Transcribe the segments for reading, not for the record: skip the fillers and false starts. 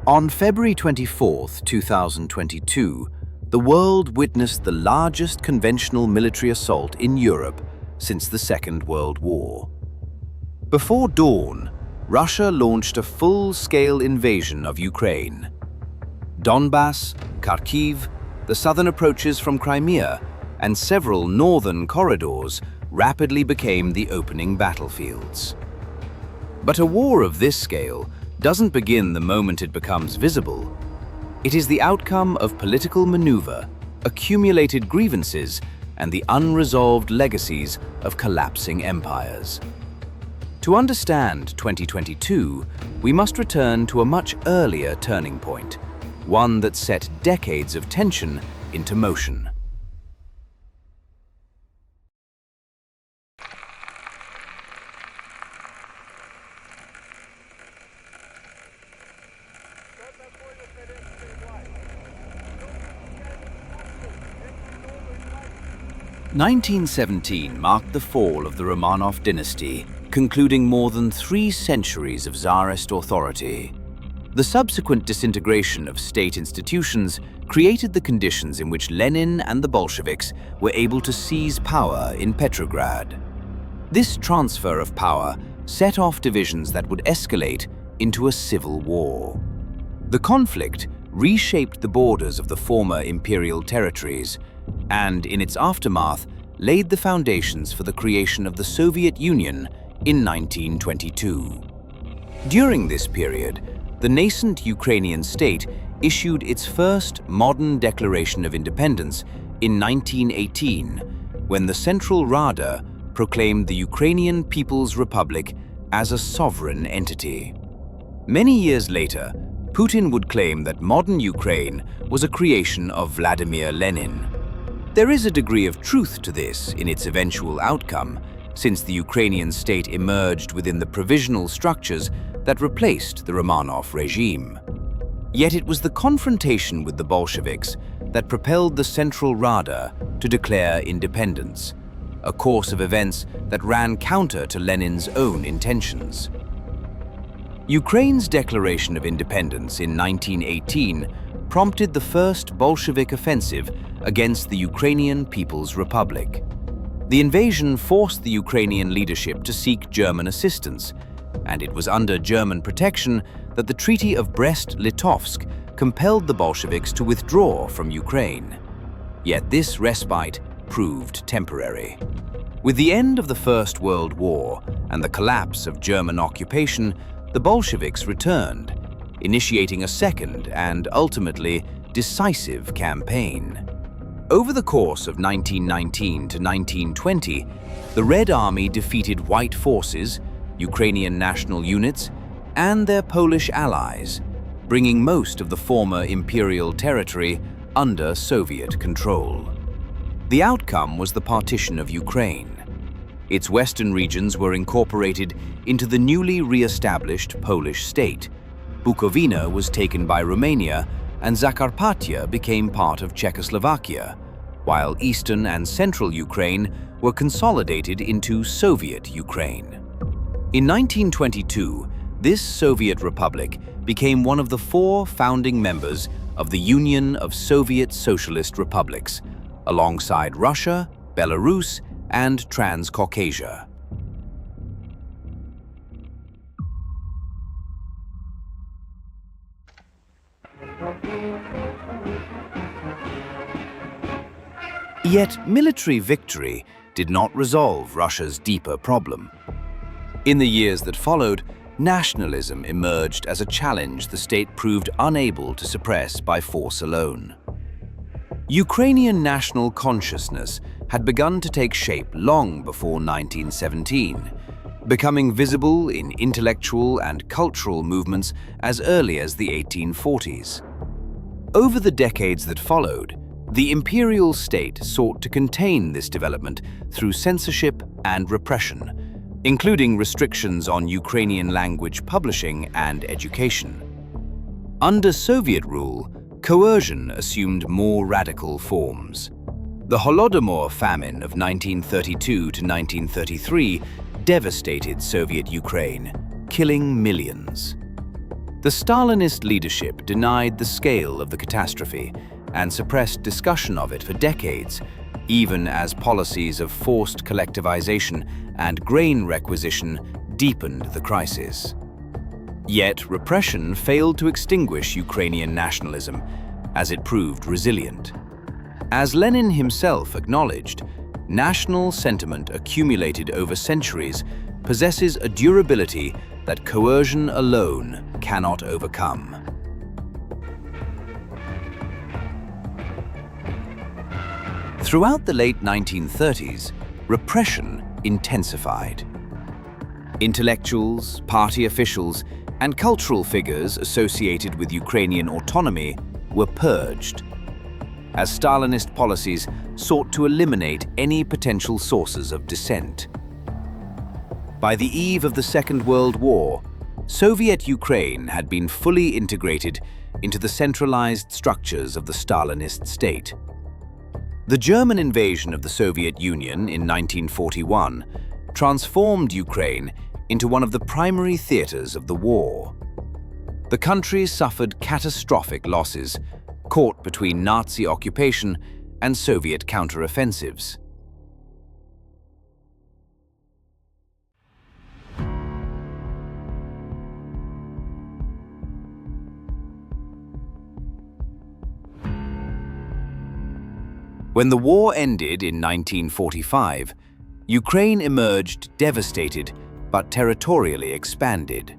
On February 24, 2022, the world witnessed the largest conventional military assault in Europe since the Second World War. Before dawn, Russia launched a full-scale invasion of Ukraine. Donbass, Kharkiv, the southern approaches from Crimea, and several northern corridors rapidly became the opening battlefields. But a war of this scale doesn't begin the moment it becomes visible. It is the outcome of political maneuver, accumulated grievances, and the unresolved legacies of collapsing empires. To understand 2022, we must return to a much earlier turning point, one that set decades of tension into motion. (1917) marked the fall of the Romanov dynasty, concluding more than 3 centuries of Tsarist authority. The subsequent disintegration of state institutions created the conditions in which Lenin and the Bolsheviks were able to seize power in Petrograd. This transfer of power set off divisions that would escalate into a civil war. The conflict reshaped the borders of the former imperial territories, and in its aftermath laid the foundations for the creation of the Soviet Union in 1922. During this period, the nascent Ukrainian state issued its first modern declaration of independence in 1918, when the Central Rada proclaimed the Ukrainian People's Republic as a sovereign entity. Many years later, Putin would claim that modern Ukraine was a creation of Vladimir Lenin. There is a degree of truth to this in its eventual outcome, since the Ukrainian state emerged within the provisional structures that replaced the Romanov regime. Yet it was the confrontation with the Bolsheviks that propelled the Central Rada to declare independence, a course of events that ran counter to Lenin's own intentions. Ukraine's declaration of independence in 1918 prompted the first Bolshevik offensive against the Ukrainian People's Republic. The invasion forced the Ukrainian leadership to seek German assistance, and it was under German protection that the Treaty of Brest-Litovsk compelled the Bolsheviks to withdraw from Ukraine. Yet this respite proved temporary. With the end of the First World War and the collapse of German occupation, the Bolsheviks returned, initiating a second and ultimately decisive campaign. Over the course of 1919 to 1920, the Red Army defeated White forces, Ukrainian national units, and their Polish allies, bringing most of the former imperial territory under Soviet control. The outcome was the partition of Ukraine. Its western regions were incorporated into the newly re-established Polish state. Bukovina was taken by Romania, and Zakarpattia became part of Czechoslovakia, while eastern and central Ukraine were consolidated into Soviet Ukraine. In 1922, this Soviet Republic became one of the 4 founding members of the Union of Soviet Socialist Republics, alongside Russia, Belarus, and Transcaucasia. Yet military victory did not resolve Russia's deeper problem. In the years that followed, nationalism emerged as a challenge the state proved unable to suppress by force alone. Ukrainian national consciousness had begun to take shape long before 1917, becoming visible in intellectual and cultural movements as early as the 1840s. Over the decades that followed, the imperial state sought to contain this development through censorship and repression, including restrictions on Ukrainian language publishing and education. Under Soviet rule, coercion assumed more radical forms. The Holodomor famine of 1932 to 1933 devastated Soviet Ukraine, killing millions. The Stalinist leadership denied the scale of the catastrophe and suppressed discussion of it for decades, even as policies of forced collectivization and grain requisition deepened the crisis. Yet repression failed to extinguish Ukrainian nationalism, as it proved resilient. As Lenin himself acknowledged, national sentiment accumulated over centuries possesses a durability that coercion alone cannot overcome. Throughout the late 1930s, repression intensified. Intellectuals, party officials, and cultural figures associated with Ukrainian autonomy were purged, as Stalinist policies sought to eliminate any potential sources of dissent. By the eve of the Second World War, Soviet Ukraine had been fully integrated into the centralized structures of the Stalinist state. The German invasion of the Soviet Union in 1941 transformed Ukraine into one of the primary theaters of the war. The country suffered catastrophic losses, caught between Nazi occupation and Soviet counteroffensives. When the war ended in 1945, Ukraine emerged devastated but territorially expanded.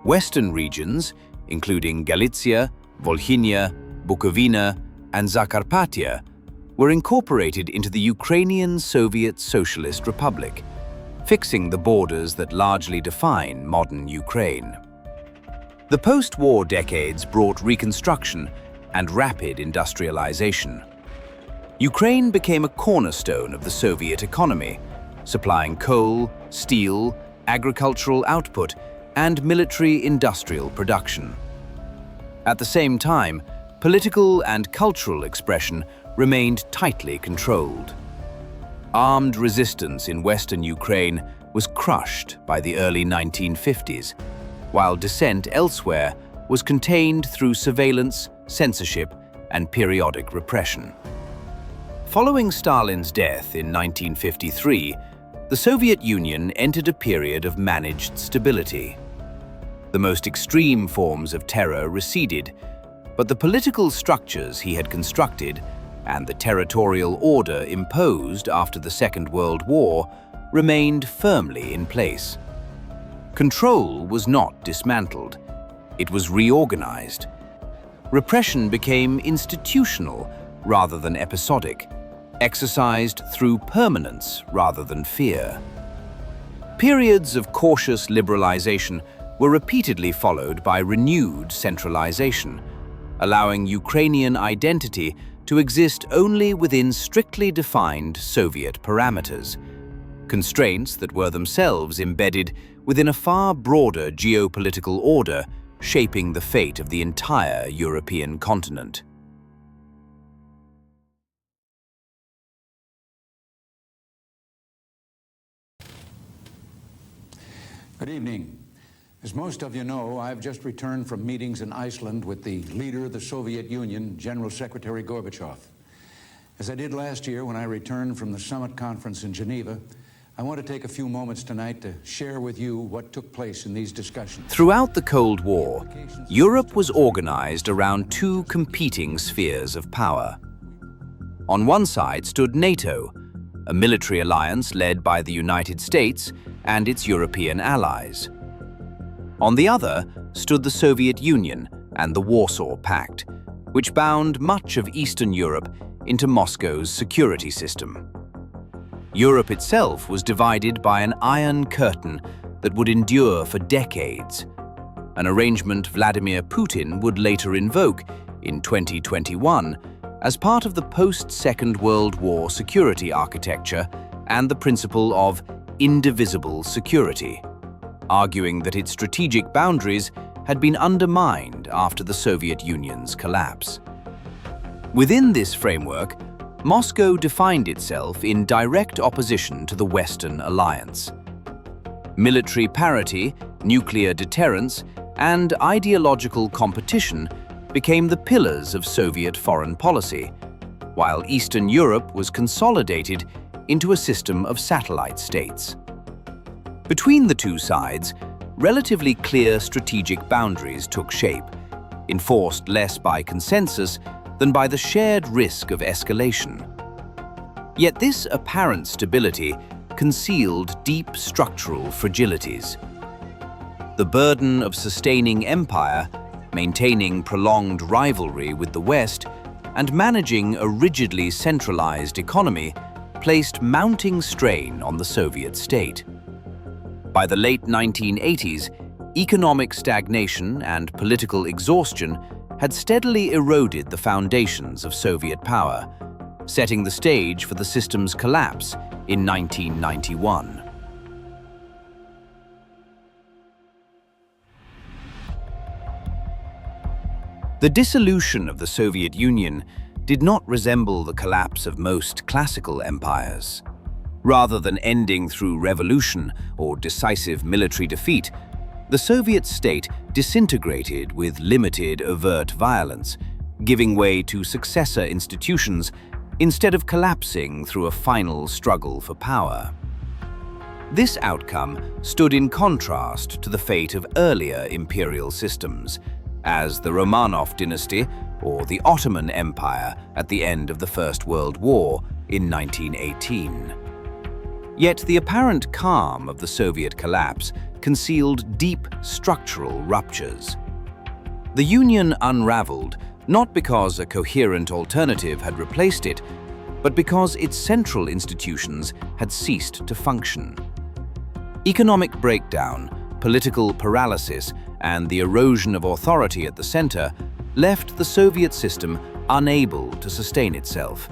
Western regions, including Galicia, Volhynia, Bukovina, and Zakarpattia, were incorporated into the Ukrainian Soviet Socialist Republic, fixing the borders that largely define modern Ukraine. The post-war decades brought reconstruction and rapid industrialization. Ukraine became a cornerstone of the Soviet economy, supplying coal, steel, agricultural output, and military-industrial production. At the same time, political and cultural expression remained tightly controlled. Armed resistance in Western Ukraine was crushed by the early 1950s, while dissent elsewhere was contained through surveillance, censorship, and periodic repression. Following Stalin's death in 1953, the Soviet Union entered a period of managed stability. The most extreme forms of terror receded, but the political structures he had constructed and the territorial order imposed after the Second World War remained firmly in place. Control was not dismantled, it was reorganized. Repression became institutional rather than episodic, exercised through permanence rather than fear. Periods of cautious liberalization were repeatedly followed by renewed centralization, allowing Ukrainian identity to exist only within strictly defined Soviet parameters, constraints that were themselves embedded within a far broader geopolitical order shaping the fate of the entire European continent. Good evening. As most of you know, I've just returned from meetings in Iceland with the leader of the Soviet Union, General Secretary Gorbachev. As I did last year when I returned from the summit conference in Geneva, I want to take a few moments tonight to share with you what took place in these discussions. Throughout the Cold War, Europe was organized around two competing spheres of power. On one side stood NATO, a military alliance led by the United States and its European allies. On the other stood the Soviet Union and the Warsaw Pact, which bound much of Eastern Europe into Moscow's security system. Europe itself was divided by an iron curtain that would endure for decades, an arrangement Vladimir Putin would later invoke in 2021 as part of the post-Second World War security architecture and the principle of indivisible security, arguing that its strategic boundaries had been undermined after the Soviet Union's collapse. Within this framework, Moscow defined itself in direct opposition to the Western alliance. Military parity, nuclear deterrence, and ideological competition became the pillars of Soviet foreign policy, while Eastern Europe was consolidated into a system of satellite states. Between the two sides, relatively clear strategic boundaries took shape, enforced less by consensus than by the shared risk of escalation. Yet this apparent stability concealed deep structural fragilities. The burden of sustaining empire, maintaining prolonged rivalry with the West, and managing a rigidly centralized economy placed mounting strain on the Soviet state. By the late 1980s, economic stagnation and political exhaustion had steadily eroded the foundations of Soviet power, setting the stage for the system's collapse in 1991. The dissolution of the Soviet Union did not resemble the collapse of most classical empires. Rather than ending through revolution or decisive military defeat, the Soviet state disintegrated with limited overt violence, giving way to successor institutions instead of collapsing through a final struggle for power. This outcome stood in contrast to the fate of earlier imperial systems, as the Romanov dynasty or the Ottoman Empire at the end of the First World War in 1918. Yet the apparent calm of the Soviet collapse concealed deep structural ruptures. The Union unraveled not because a coherent alternative had replaced it, but because its central institutions had ceased to function. Economic breakdown, political paralysis, and the erosion of authority at the center left the Soviet system unable to sustain itself.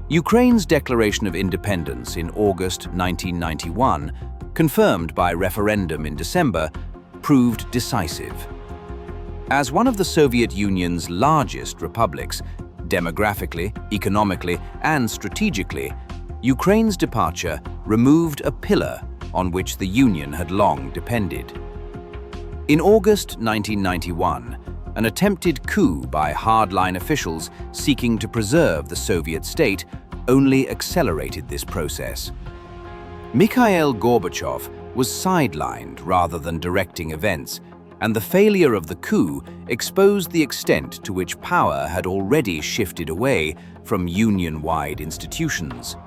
Ukraine's declaration of independence in August 1991, confirmed by referendum in December, proved decisive. As one of the Soviet Union's largest republics, demographically, economically, and strategically, Ukraine's departure removed a pillar on which the Union had long depended. In August 1991, an attempted coup by hardline officials seeking to preserve the Soviet state only accelerated this process. Mikhail Gorbachev was sidelined rather than directing events, and the failure of the coup exposed the extent to which power had already shifted away from Union-wide institutions.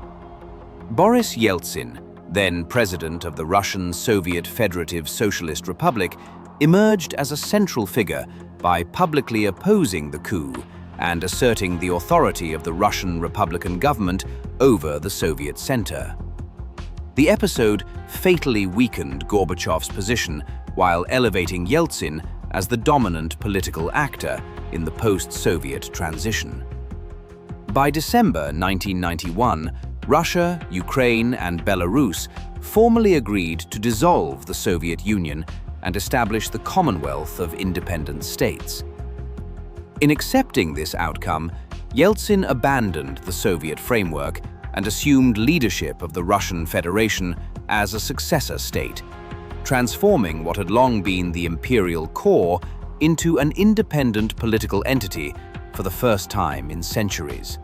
Boris Yeltsin, then president of the Russian Soviet Federative Socialist Republic, emerged as a central figure by publicly opposing the coup and asserting the authority of the Russian Republican government over the Soviet center. The episode fatally weakened Gorbachev's position while elevating Yeltsin as the dominant political actor in the post-Soviet transition. By December 1991, Russia, Ukraine, and Belarus formally agreed to dissolve the Soviet Union and establish the Commonwealth of Independent States. In accepting this outcome, Yeltsin abandoned the Soviet framework and assumed leadership of the Russian Federation as a successor state, transforming what had long been the imperial core into an independent political entity for the first time in centuries.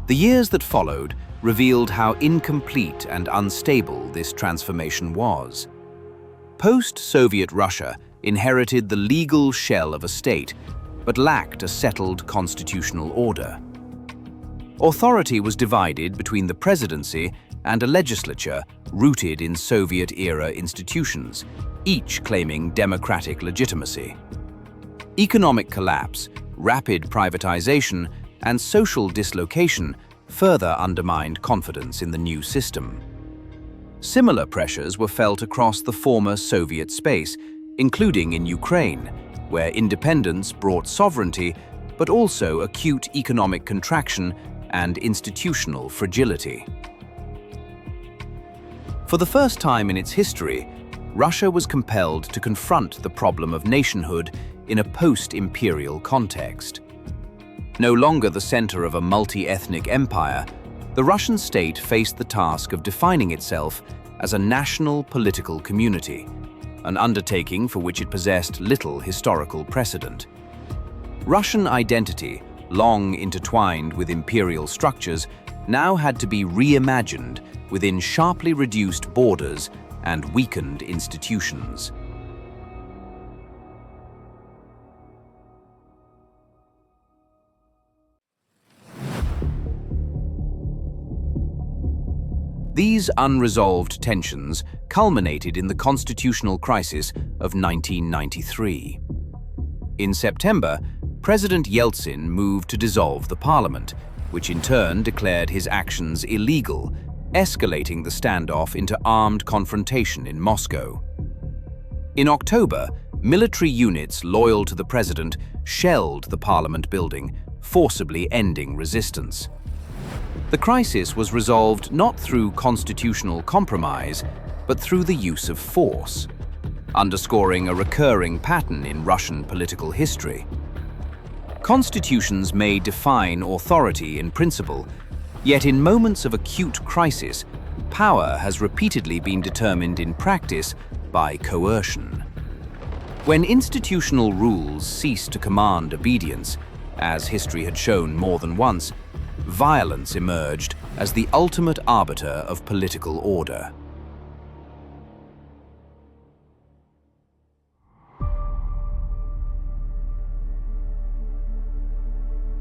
The years that followed revealed how incomplete and unstable this transformation was. Post-Soviet Russia inherited the legal shell of a state, but lacked a settled constitutional order. Authority was divided between the presidency and a legislature rooted in Soviet-era institutions, each claiming democratic legitimacy. Economic collapse, rapid privatization, and social dislocation further undermined confidence in the new system. Similar pressures were felt across the former Soviet space, including in Ukraine, where independence brought sovereignty, but also acute economic contraction and institutional fragility. For the first time in its history, Russia was compelled to confront the problem of nationhood in a post-imperial context. No longer the center of a multi-ethnic empire, the Russian state faced the task of defining itself as a national political community, an undertaking for which it possessed little historical precedent. Russian identity, long intertwined with imperial structures, now had to be reimagined within sharply reduced borders and weakened institutions. These unresolved tensions culminated in the constitutional crisis of 1993. In September, President Yeltsin moved to dissolve the parliament, which in turn declared his actions illegal, escalating the standoff into armed confrontation in Moscow. In October, military units loyal to the president shelled the parliament building, forcibly ending resistance. The crisis was resolved not through constitutional compromise, but through the use of force, underscoring a recurring pattern in Russian political history. Constitutions may define authority in principle, yet in moments of acute crisis, power has repeatedly been determined in practice by coercion. When institutional rules cease to command obedience, as history had shown more than once, violence emerged as the ultimate arbiter of political order.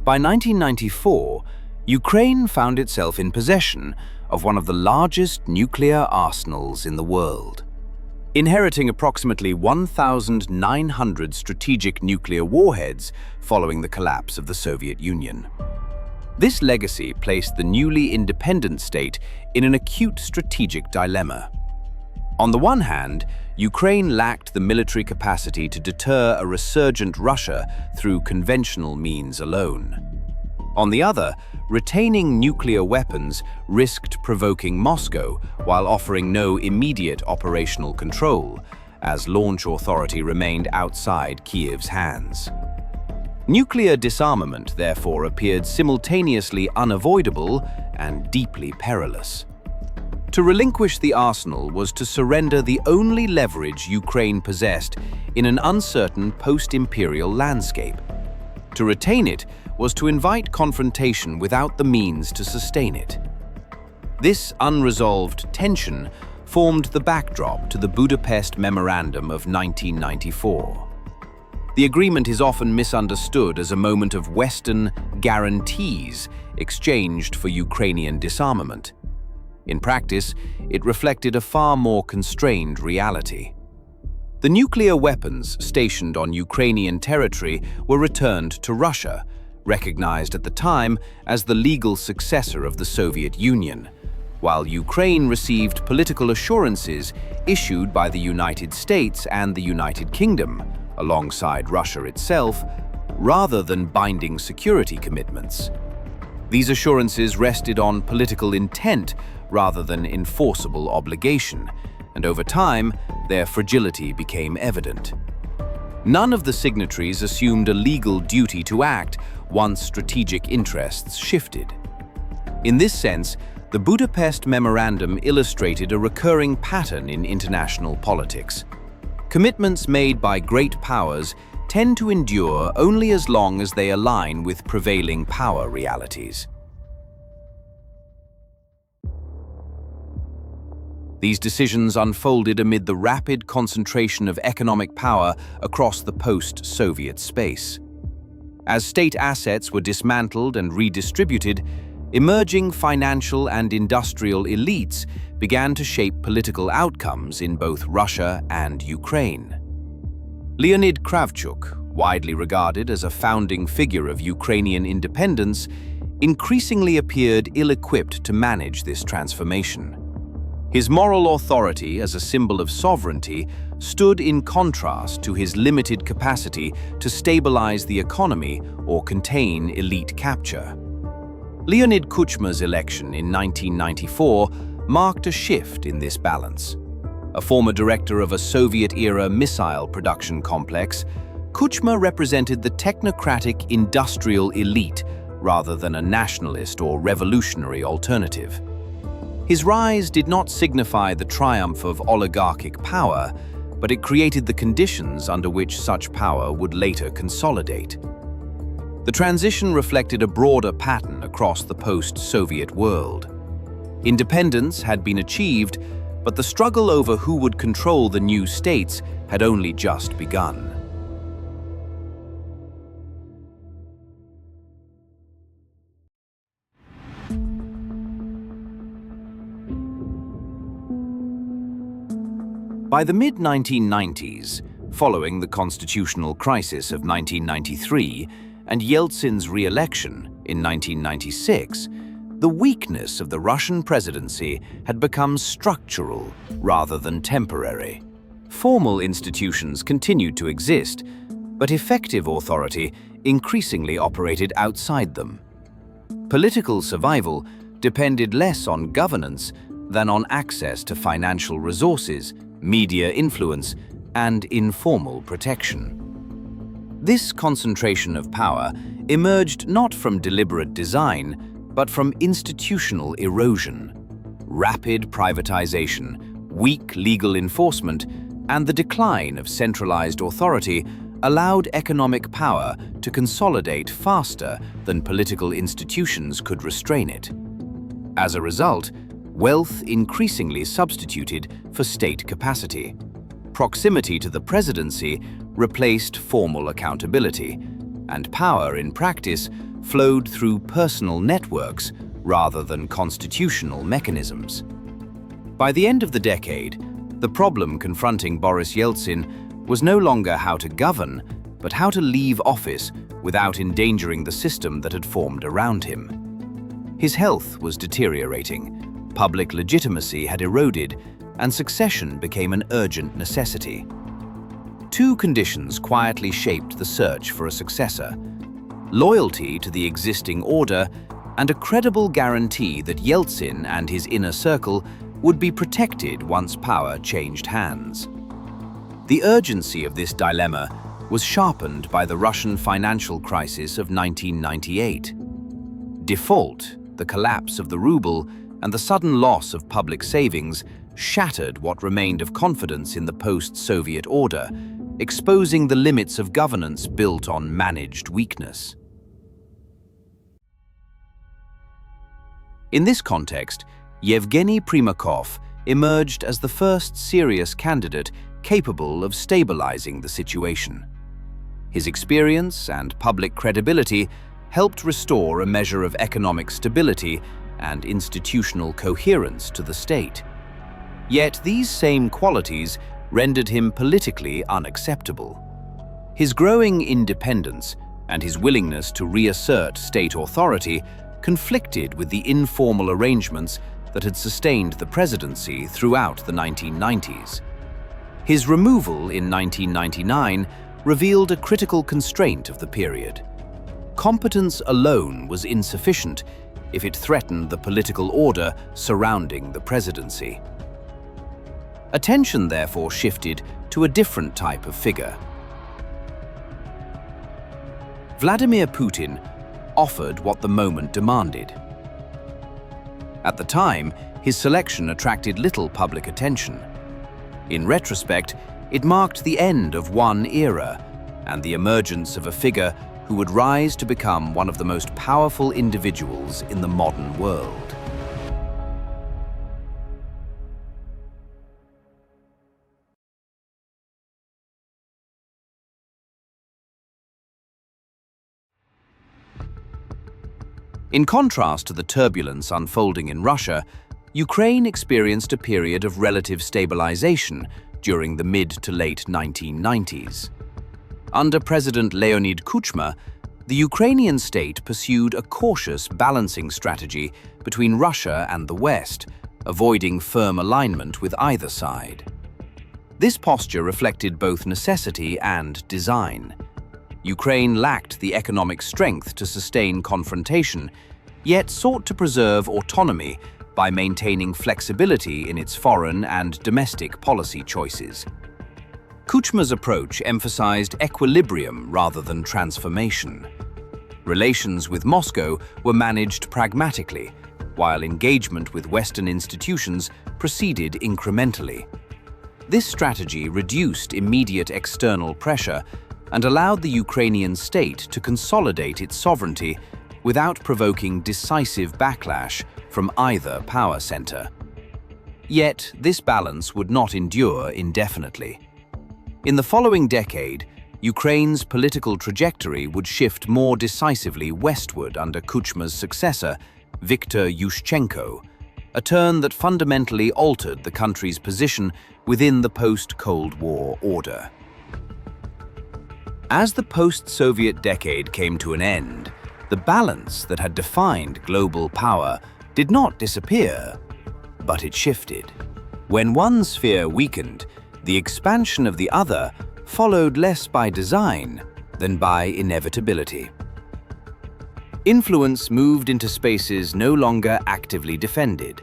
By 1994, Ukraine found itself in possession of one of the largest nuclear arsenals in the world. Inheriting approximately 1,900 strategic nuclear warheads following the collapse of the Soviet Union. This legacy placed the newly independent state in an acute strategic dilemma. On the one hand, Ukraine lacked the military capacity to deter a resurgent Russia through conventional means alone. On the other, retaining nuclear weapons risked provoking Moscow while offering no immediate operational control, as launch authority remained outside Kiev's hands. Nuclear disarmament, therefore, appeared simultaneously unavoidable and deeply perilous. To relinquish the arsenal was to surrender the only leverage Ukraine possessed in an uncertain post-imperial landscape. To retain it was to invite confrontation without the means to sustain it. This unresolved tension formed the backdrop to the Budapest Memorandum of 1994. The agreement is often misunderstood as a moment of Western guarantees exchanged for Ukrainian disarmament. In practice, it reflected a far more constrained reality. The nuclear weapons stationed on Ukrainian territory were returned to Russia, recognized at the time as the legal successor of the Soviet Union, while Ukraine received political assurances issued by the United States and the United Kingdom, alongside Russia itself, rather than binding security commitments. These assurances rested on political intent rather than enforceable obligation, and over time, their fragility became evident. None of the signatories assumed a legal duty to act once strategic interests shifted. In this sense, the Budapest Memorandum illustrated a recurring pattern in international politics. Commitments made by great powers tend to endure only as long as they align with prevailing power realities. These decisions unfolded amid the rapid concentration of economic power across the post-Soviet space. As state assets were dismantled and redistributed, emerging financial and industrial elites began to shape political outcomes in both Russia and Ukraine. Leonid Kravchuk, widely regarded as a founding figure of Ukrainian independence, increasingly appeared ill-equipped to manage this transformation. His moral authority as a symbol of sovereignty stood in contrast to his limited capacity to stabilize the economy or contain elite capture. Leonid Kuchma's election in 1994 marked a shift in this balance. A former director of a Soviet-era missile production complex, Kuchma represented the technocratic industrial elite rather than a nationalist or revolutionary alternative. His rise did not signify the triumph of oligarchic power, but it created the conditions under which such power would later consolidate. The transition reflected a broader pattern across the post-Soviet world. Independence had been achieved, but the struggle over who would control the new states had only just begun. By the mid-1990s, following the constitutional crisis of 1993 and Yeltsin's re-election in 1996, the weakness of the Russian presidency had become structural rather than temporary. Formal institutions continued to exist, but effective authority increasingly operated outside them. Political survival depended less on governance than on access to financial resources, media influence, and informal protection. This concentration of power emerged not from deliberate design, but from institutional erosion. Rapid privatization, weak legal enforcement, and the decline of centralized authority allowed economic power to consolidate faster than political institutions could restrain it. As a result, wealth increasingly substituted for state capacity. Proximity to the presidency replaced formal accountability, and power in practice flowed through personal networks rather than constitutional mechanisms. By the end of the decade, the problem confronting Boris Yeltsin was no longer how to govern, but how to leave office without endangering the system that had formed around him. His health was deteriorating, public legitimacy had eroded, and succession became an urgent necessity. Two conditions quietly shaped the search for a successor: loyalty to the existing order and a credible guarantee that Yeltsin and his inner circle would be protected once power changed hands. The urgency of this dilemma was sharpened by the Russian financial crisis of 1998. Default, the collapse of the ruble, and the sudden loss of public savings shattered what remained of confidence in the post-Soviet order, exposing the limits of governance built on managed weakness. In this context, Yevgeny Primakov emerged as the first serious candidate capable of stabilizing the situation. His experience and public credibility helped restore a measure of economic stability and institutional coherence to the state. Yet these same qualities rendered him politically unacceptable. His growing independence and his willingness to reassert state authority conflicted with the informal arrangements that had sustained the presidency throughout the 1990s. His removal in 1999 revealed a critical constraint of the period. Competence alone was insufficient if it threatened the political order surrounding the presidency. Attention therefore shifted to a different type of figure. Vladimir Putin offered what the moment demanded. At the time, his selection attracted little public attention. In retrospect, it marked the end of one era and the emergence of a figure who would rise to become one of the most powerful individuals in the modern world. In contrast to the turbulence unfolding in Russia, Ukraine experienced a period of relative stabilization during the mid to late 1990s. Under President Leonid Kuchma, the Ukrainian state pursued a cautious balancing strategy between Russia and the West, avoiding firm alignment with either side. This posture reflected both necessity and design. Ukraine lacked the economic strength to sustain confrontation, yet sought to preserve autonomy by maintaining flexibility in its foreign and domestic policy choices. Kuchma's approach emphasized equilibrium rather than transformation. Relations with Moscow were managed pragmatically, while engagement with Western institutions proceeded incrementally. This strategy reduced immediate external pressure and allowed the Ukrainian state to consolidate its sovereignty without provoking decisive backlash from either power center. Yet, this balance would not endure indefinitely. In the following decade, Ukraine's political trajectory would shift more decisively westward under Kuchma's successor, Viktor Yushchenko, a turn that fundamentally altered the country's position within the post-Cold War order. As the post-Soviet decade came to an end, the balance that had defined global power did not disappear, but it shifted. When one sphere weakened, the expansion of the other followed less by design than by inevitability. Influence moved into spaces no longer actively defended.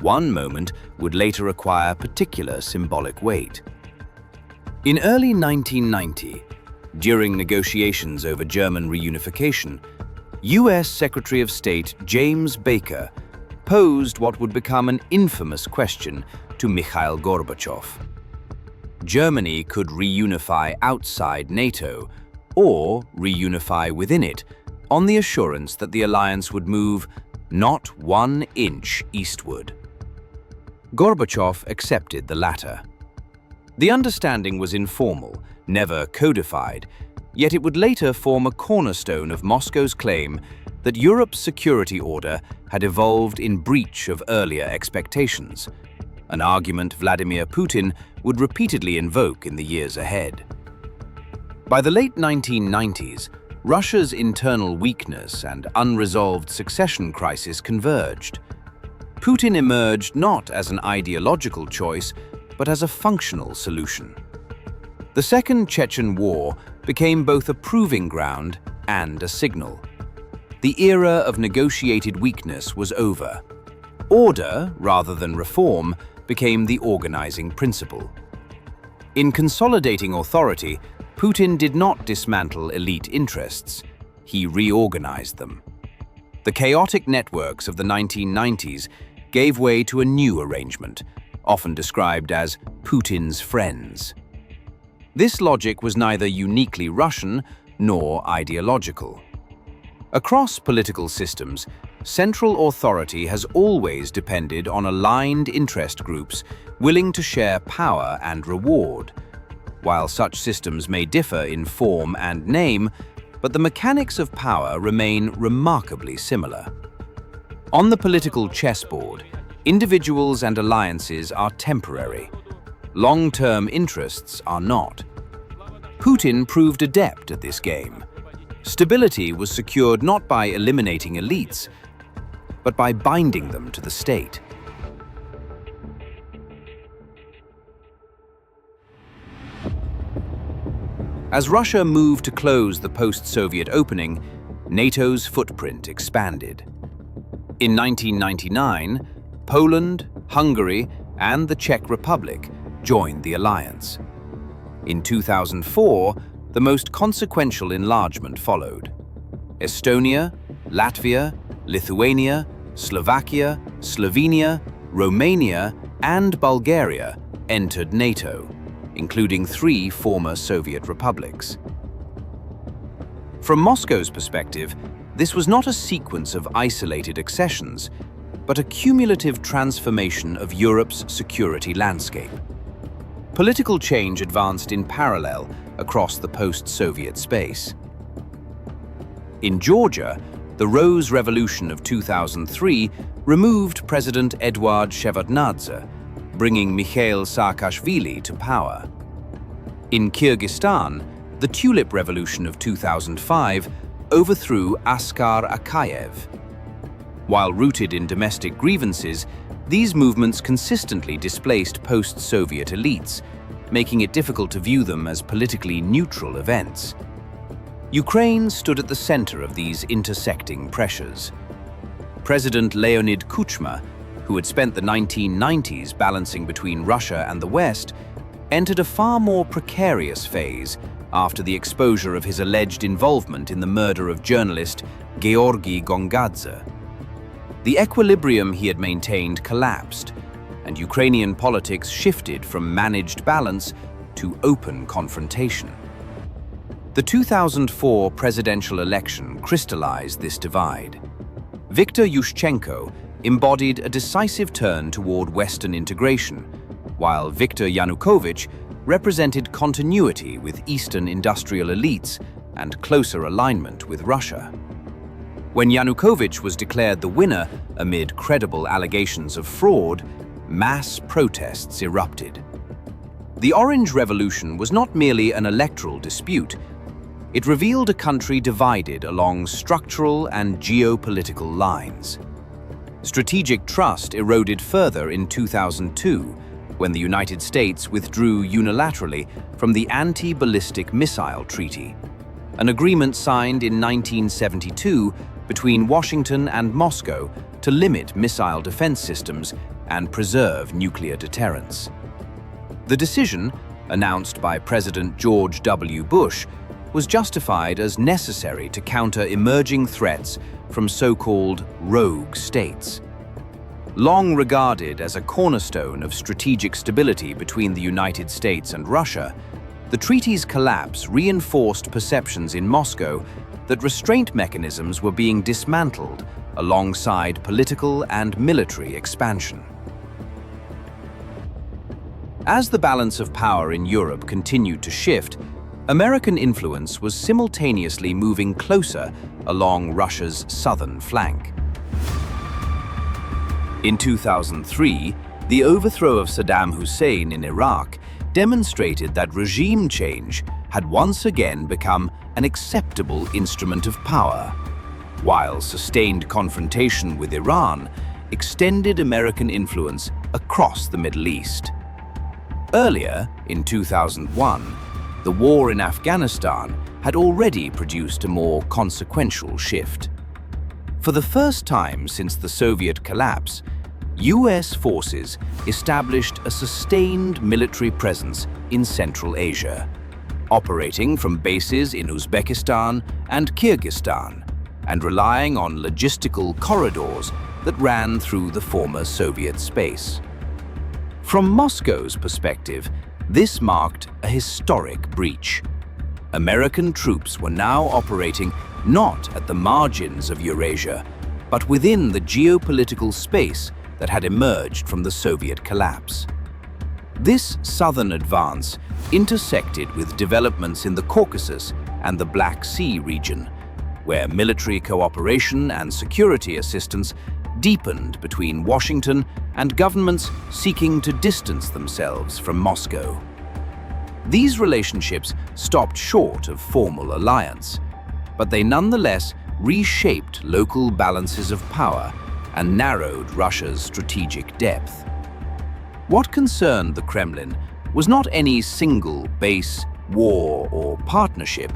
One moment would later acquire particular symbolic weight. In early 1990, during negotiations over German reunification, US Secretary of State James Baker posed what would become an infamous question to Mikhail Gorbachev. Germany could reunify outside NATO or reunify within it on the assurance that the alliance would move not 1 inch eastward. Gorbachev accepted the latter. The understanding was informal, never codified, yet it would later form a cornerstone of Moscow's claim that Europe's security order had evolved in breach of earlier expectations, an argument Vladimir Putin would repeatedly invoke in the years ahead. By the late 1990s, Russia's internal weakness and unresolved succession crisis converged. Putin emerged not as an ideological choice, but as a functional solution. The Second Chechen War became both a proving ground and a signal. The era of negotiated weakness was over. Order, rather than reform, became the organizing principle. In consolidating authority, Putin did not dismantle elite interests. He reorganized them. The chaotic networks of the 1990s gave way to a new arrangement, often described as Putin's friends. This logic was neither uniquely Russian nor ideological. Across political systems, central authority has always depended on aligned interest groups willing to share power and reward. While such systems may differ in form and name, but the mechanics of power remain remarkably similar. On the political chessboard, individuals and alliances are temporary. Long-term interests are not. Putin proved adept at this game. Stability was secured not by eliminating elites, but by binding them to the state. As Russia moved to close the post-Soviet opening, NATO's footprint expanded. In 1999, Poland, Hungary, and the Czech Republic joined the alliance. In 2004, the most consequential enlargement followed. Estonia, Latvia, Lithuania, Slovakia, Slovenia, Romania, and Bulgaria entered NATO, including 3 former Soviet republics. From Moscow's perspective, this was not a sequence of isolated accessions, but a cumulative transformation of Europe's security landscape. Political change advanced in parallel across the post-Soviet space. In Georgia, the Rose Revolution of 2003 removed President Eduard Shevardnadze, bringing Mikhail Saakashvili to power. In Kyrgyzstan, the Tulip Revolution of 2005 overthrew Askar Akayev. While rooted in domestic grievances, these movements consistently displaced post-Soviet elites, making it difficult to view them as politically neutral events. Ukraine stood at the center of these intersecting pressures. President Leonid Kuchma, who had spent the 1990s balancing between Russia and the West, entered a far more precarious phase after the exposure of his alleged involvement in the murder of journalist Georgy Gongadze. The equilibrium he had maintained collapsed, and Ukrainian politics shifted from managed balance to open confrontation. The 2004 presidential election crystallized this divide. Viktor Yushchenko embodied a decisive turn toward Western integration, while Viktor Yanukovych represented continuity with Eastern industrial elites and closer alignment with Russia. When Yanukovych was declared the winner amid credible allegations of fraud, mass protests erupted. The Orange Revolution was not merely an electoral dispute. It revealed a country divided along structural and geopolitical lines. Strategic trust eroded further in 2002, when the United States withdrew unilaterally from the Anti-Ballistic Missile Treaty, an agreement signed in 1972 between Washington and Moscow to limit missile defense systems and preserve nuclear deterrence. The decision, announced by President George W. Bush, was justified as necessary to counter emerging threats from so-called rogue states. Long regarded as a cornerstone of strategic stability between the United States and Russia, the treaty's collapse reinforced perceptions in Moscow that restraint mechanisms were being dismantled alongside political and military expansion. As the balance of power in Europe continued to shift, American influence was simultaneously moving closer along Russia's southern flank. In 2003, the overthrow of Saddam Hussein in Iraq demonstrated that regime change had once again become an acceptable instrument of power, while sustained confrontation with Iran extended American influence across the Middle East. Earlier, in 2001, the war in Afghanistan had already produced a more consequential shift. For the first time since the Soviet collapse, US forces established a sustained military presence in Central Asia, operating from bases in Uzbekistan and Kyrgyzstan, and relying on logistical corridors that ran through the former Soviet space. From Moscow's perspective, this marked a historic breach. American troops were now operating not at the margins of Eurasia, but within the geopolitical space that had emerged from the Soviet collapse. This southern advance intersected with developments in the Caucasus and the Black Sea region, where military cooperation and security assistance deepened between Washington and governments seeking to distance themselves from Moscow. These relationships stopped short of formal alliance, but they nonetheless reshaped local balances of power and narrowed Russia's strategic depth. What concerned the Kremlin was not any single base, war, or partnership,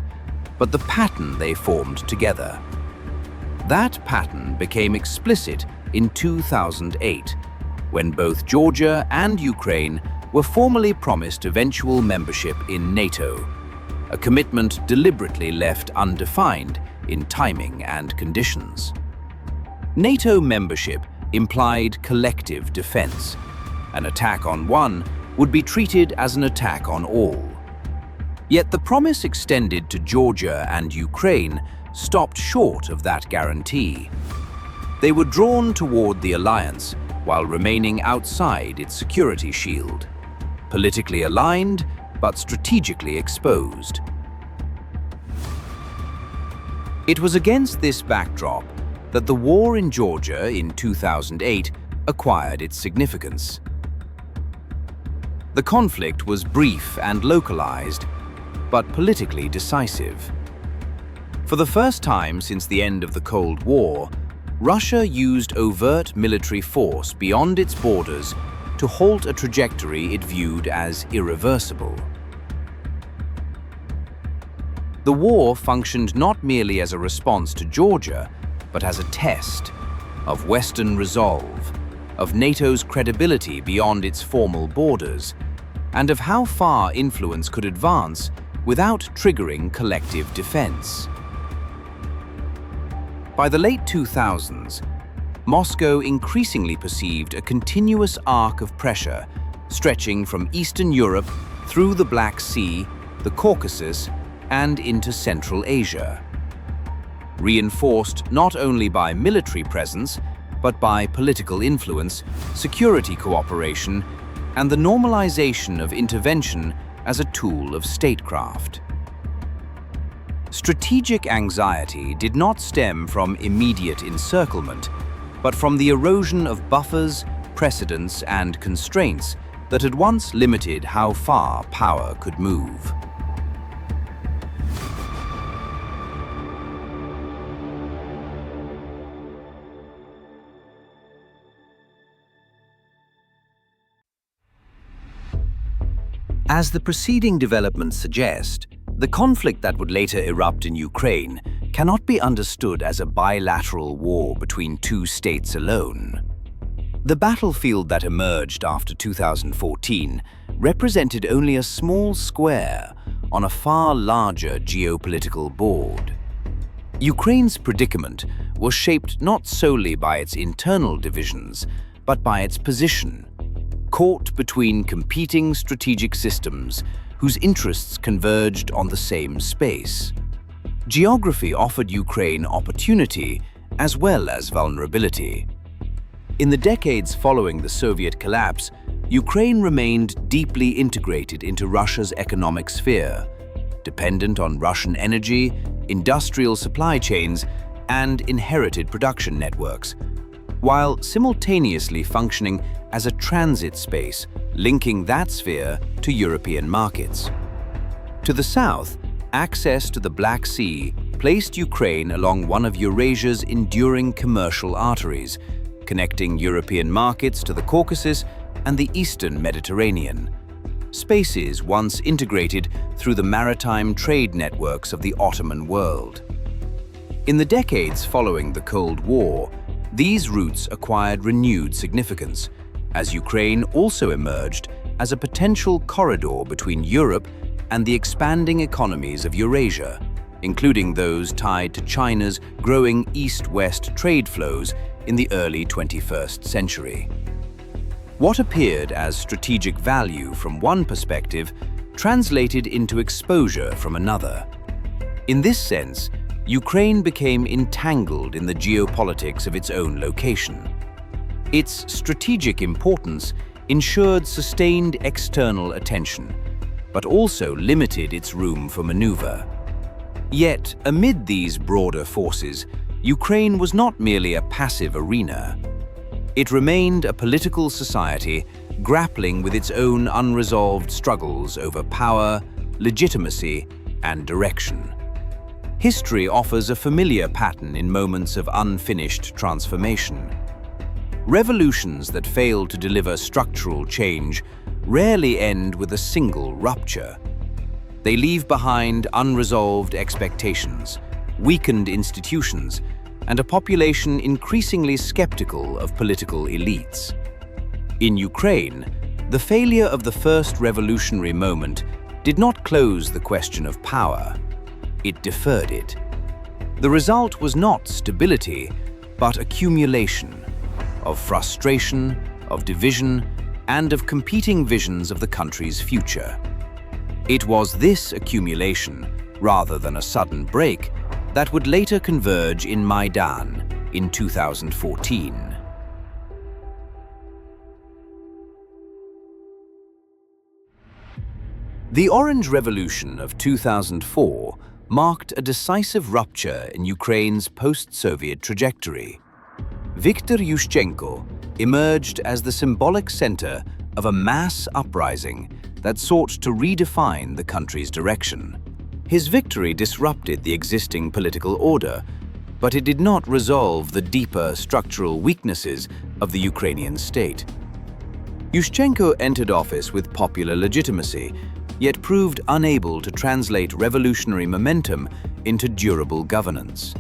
but the pattern they formed together. That pattern became explicit in 2008, when both Georgia and Ukraine were formally promised eventual membership in NATO, a commitment deliberately left undefined in timing and conditions. NATO membership implied collective defense. An attack on one would be treated as an attack on all. Yet the promise extended to Georgia and Ukraine stopped short of that guarantee. They were drawn toward the alliance while remaining outside its security shield, politically aligned but strategically exposed. It was against this backdrop that the war in Georgia in 2008 acquired its significance. The conflict was brief and localized, but politically decisive. For the first time since the end of the Cold War, Russia used overt military force beyond its borders to halt a trajectory it viewed as irreversible. The war functioned not merely as a response to Georgia, but as a test of Western resolve, of NATO's credibility beyond its formal borders, and of how far influence could advance without triggering collective defense. By the late 2000s, Moscow increasingly perceived a continuous arc of pressure stretching from Eastern Europe through the Black Sea, the Caucasus, and into Central Asia. Reinforced not only by military presence, but by political influence, security cooperation, and the normalization of intervention as a tool of statecraft. Strategic anxiety did not stem from immediate encirclement, but from the erosion of buffers, precedents, and constraints that had once limited how far power could move. As the preceding developments suggest, the conflict that would later erupt in Ukraine cannot be understood as a bilateral war between two states alone. The battlefield that emerged after 2014 represented only a small square on a far larger geopolitical board. Ukraine's predicament was shaped not solely by its internal divisions, but by its position, caught between competing strategic systems whose interests converged on the same space. Geography offered Ukraine opportunity as well as vulnerability. In the decades following the Soviet collapse, Ukraine remained deeply integrated into Russia's economic sphere, dependent on Russian energy, industrial supply chains, and inherited production networks, while simultaneously functioning as a transit space linking that sphere to European markets. To the south, access to the Black Sea placed Ukraine along one of Eurasia's enduring commercial arteries, connecting European markets to the Caucasus and the Eastern Mediterranean, spaces once integrated through the maritime trade networks of the Ottoman world. In the decades following the Cold War, these routes acquired renewed significance, as Ukraine also emerged as a potential corridor between Europe and the expanding economies of Eurasia, including those tied to China's growing east-west trade flows in the early 21st century. What appeared as strategic value from one perspective translated into exposure from another. In this sense, Ukraine became entangled in the geopolitics of its own location. Its strategic importance ensured sustained external attention, but also limited its room for maneuver. Yet, amid these broader forces, Ukraine was not merely a passive arena. It remained a political society grappling with its own unresolved struggles over power, legitimacy, and direction. History offers a familiar pattern in moments of unfinished transformation. Revolutions that fail to deliver structural change rarely end with a single rupture. They leave behind unresolved expectations, weakened institutions, and a population increasingly skeptical of political elites. In Ukraine, the failure of the first revolutionary moment did not close the question of power. It deferred it. The result was not stability, but accumulation, of frustration, of division, and of competing visions of the country's future. It was this accumulation, rather than a sudden break, that would later converge in Maidan in 2014. The Orange Revolution of 2004 marked a decisive rupture in Ukraine's post-Soviet trajectory. Viktor Yushchenko emerged as the symbolic center of a mass uprising that sought to redefine the country's direction. His victory disrupted the existing political order, but it did not resolve the deeper structural weaknesses of the Ukrainian state. Yushchenko entered office with popular legitimacy, yet proved unable to translate revolutionary momentum into durable governance.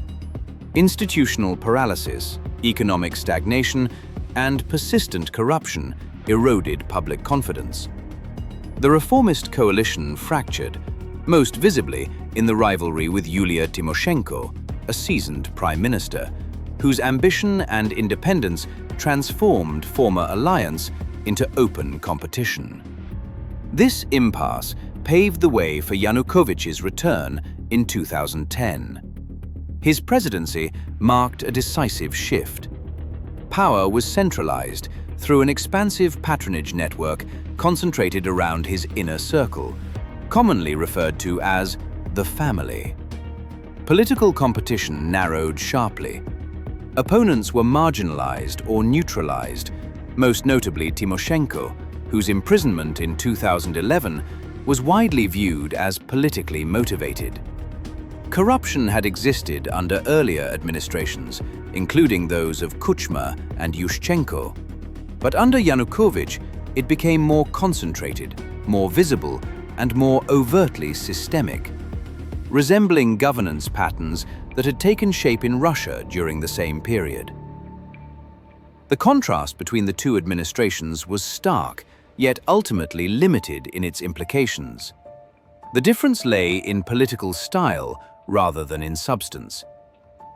Institutional paralysis, economic stagnation, and persistent corruption eroded public confidence. The reformist coalition fractured, most visibly in the rivalry with Yulia Tymoshenko, a seasoned prime minister, whose ambition and independence transformed former alliance into open competition. This impasse paved the way for Yanukovych's return in 2010. His presidency marked a decisive shift. Power was centralized through an expansive patronage network concentrated around his inner circle, commonly referred to as the family. Political competition narrowed sharply. Opponents were marginalized or neutralized, most notably Tymoshenko, whose imprisonment in 2011 was widely viewed as politically motivated. Corruption had existed under earlier administrations, including those of Kuchma and Yushchenko. But under Yanukovych, it became more concentrated, more visible, and more overtly systemic, resembling governance patterns that had taken shape in Russia during the same period. The contrast between the two administrations was stark, yet ultimately limited in its implications. The difference lay in political style rather than in substance.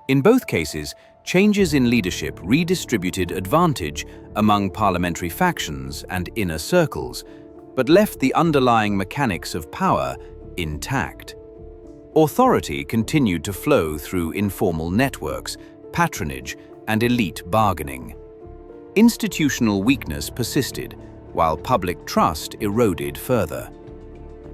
In both cases, changes in leadership redistributed advantage among parliamentary factions and inner circles, but left the underlying mechanics of power intact. Authority continued to flow through informal networks, patronage, and elite bargaining. Institutional weakness persisted, while public trust eroded further.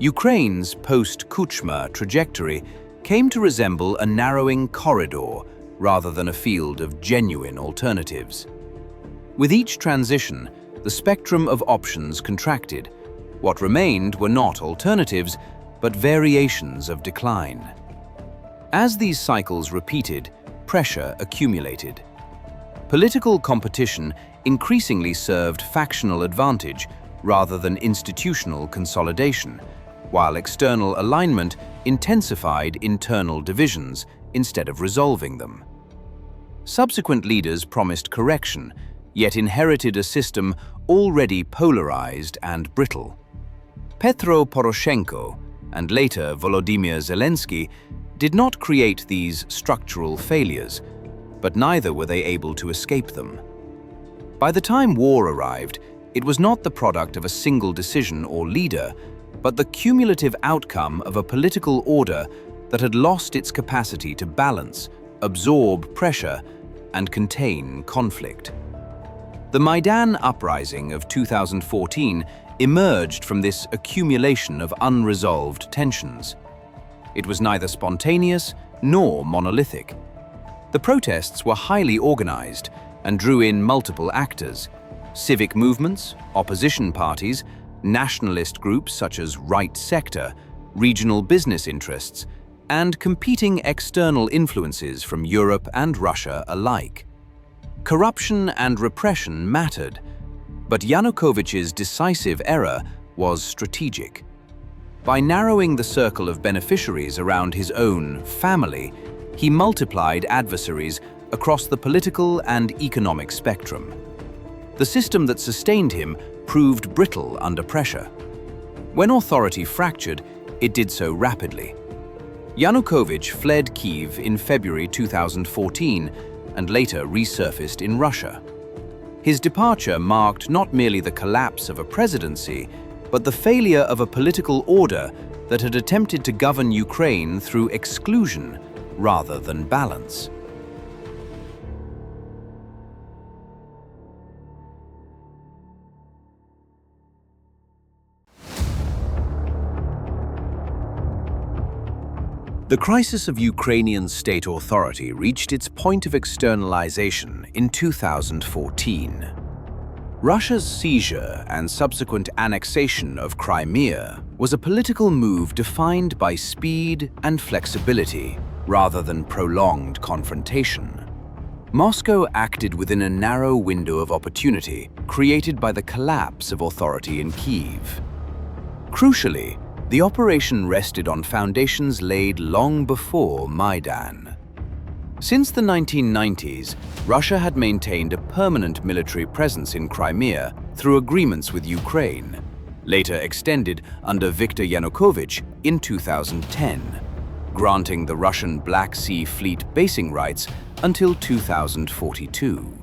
Ukraine's post-Kuchma trajectory came to resemble a narrowing corridor rather than a field of genuine alternatives. With each transition, the spectrum of options contracted. What remained were not alternatives, but variations of decline. As these cycles repeated, pressure accumulated. Political competition increasingly served factional advantage rather than institutional consolidation, while external alignment intensified internal divisions instead of resolving them. Subsequent leaders promised correction, yet inherited a system already polarized and brittle. Petro Poroshenko and later Volodymyr Zelensky did not create these structural failures, but neither were they able to escape them. By the time war arrived, it was not the product of a single decision or leader, but the cumulative outcome of a political order that had lost its capacity to balance, absorb pressure, and contain conflict. The Maidan uprising of 2014 emerged from this accumulation of unresolved tensions. It was neither spontaneous nor monolithic. The protests were highly organized and drew in multiple actors: civic movements, opposition parties, nationalist groups such as Right Sector, regional business interests, and competing external influences from Europe and Russia alike. Corruption and repression mattered, but Yanukovych's decisive error was strategic. By narrowing the circle of beneficiaries around his own family, he multiplied adversaries across the political and economic spectrum. The system that sustained him proved brittle under pressure. When authority fractured, it did so rapidly. Yanukovych fled Kyiv in February 2014 and later resurfaced in Russia. His departure marked not merely the collapse of a presidency, but the failure of a political order that had attempted to govern Ukraine through exclusion rather than balance. The crisis of Ukrainian state authority reached its point of externalization in 2014. Russia's seizure and subsequent annexation of Crimea was a political move defined by speed and flexibility, rather than prolonged confrontation. Moscow acted within a narrow window of opportunity created by the collapse of authority in Kyiv. Crucially, the operation rested on foundations laid long before Maidan. Since the 1990s, Russia had maintained a permanent military presence in Crimea through agreements with Ukraine, later extended under Viktor Yanukovych in 2010, granting the Russian Black Sea Fleet basing rights until 2042.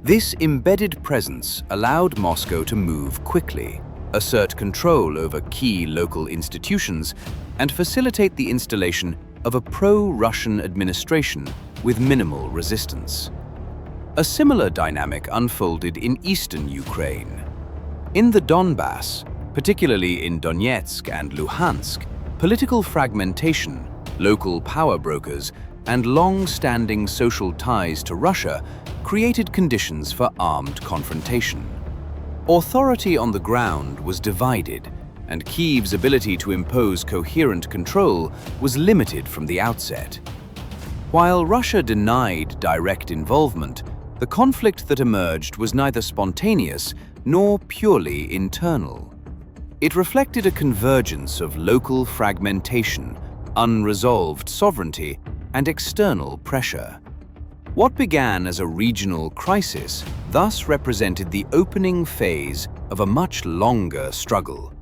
This embedded presence allowed Moscow to move quickly, assert control over key local institutions, and facilitate the installation of a pro-Russian administration with minimal resistance. A similar dynamic unfolded in eastern Ukraine. In the Donbass, particularly in Donetsk and Luhansk, political fragmentation, local power brokers, and long-standing social ties to Russia created conditions for armed confrontation. Authority on the ground was divided, and Kyiv's ability to impose coherent control was limited from the outset. While Russia denied direct involvement, the conflict that emerged was neither spontaneous nor purely internal. It reflected a convergence of local fragmentation, unresolved sovereignty, and external pressure. What began as a regional crisis thus represented the opening phase of a much longer struggle,